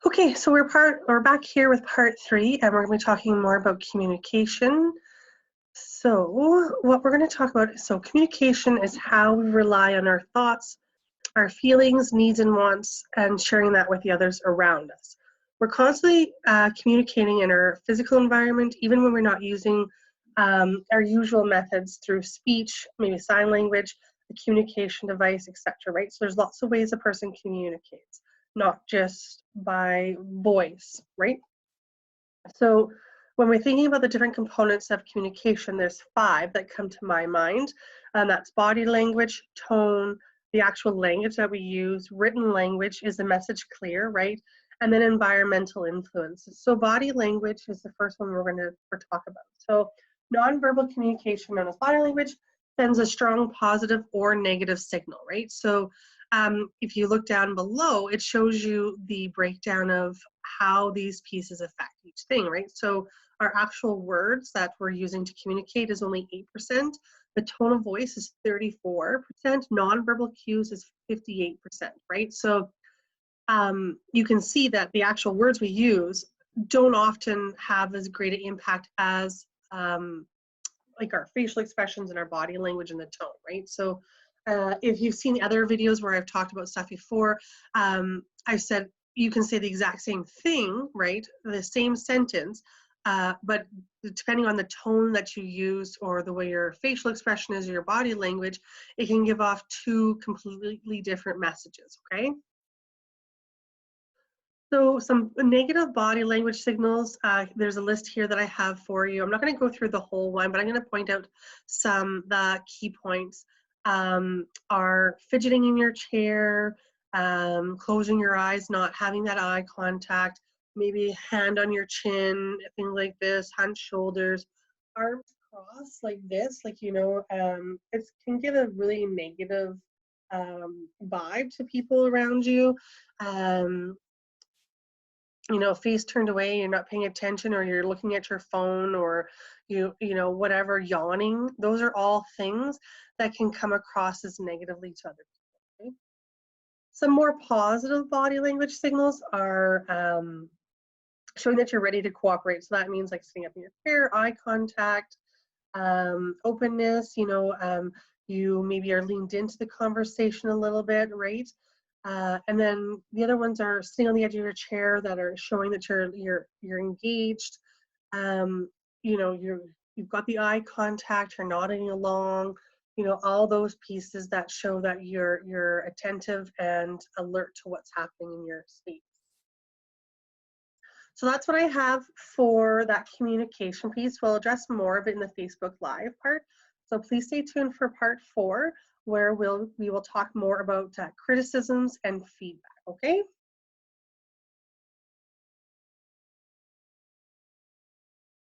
Okay, so we're back here with part 3, and we're going to be talking more about communication. So what we're going to talk about is, communication is how we rely on our thoughts, our feelings, needs, and wants, and sharing that with the others around us. We're constantly communicating in our physical environment, even when we're not using our usual methods through speech, maybe sign language, a communication device, etc. Right? So there's lots of ways a person communicates, not just by voice, right? So when we're thinking about the different components of communication, there's 5 that come to my mind, and that's body language, tone, the actual language that we use, written language, is the message clear, right? And then environmental influences. So body language is the first one we're going to talk about. So nonverbal communication, known as body language, sends a strong positive or negative signal, right? So if you look down below, it shows you the breakdown of how these pieces affect each thing, right? So our actual words that we're using to communicate is only 8%. The tone of voice is 34%. Nonverbal cues is 58%, right? So you can see that the actual words we use don't often have as great an impact as like our facial expressions and our body language and the tone, right? So if you've seen the other videos where I've talked about stuff before, I've said you can say the exact same thing, right? The same sentence, but depending on the tone that you use or the way your facial expression is or your body language, it can give off 2 completely different messages, okay? So some negative body language signals, there's a list here that I have for you. I'm not going to go through the whole one, but I'm going to point out some the key points. Are fidgeting in your chair, closing your eyes, not having that eye contact, maybe hand on your chin, things like this, hunched shoulders, arms crossed like this, like, it can give a really negative vibe to people around you. Face turned away, you're not paying attention, or you're looking at your phone, or whatever, yawning. Those are all things that can come across as negatively to other people. Okay? Some more positive body language signals are showing that you're ready to cooperate. So that means like sitting up in your chair, eye contact, openness, you maybe are leaned into the conversation a little bit, right? And then the other ones are sitting on the edge of your chair that are showing that you're engaged. You've got the eye contact, you're nodding along, all those pieces that show that you're attentive and alert to what's happening in your space. So that's what I have for that communication piece. We'll address more of it in the Facebook Live part. So please stay tuned for part 4, where we will talk more about criticisms and feedback, okay?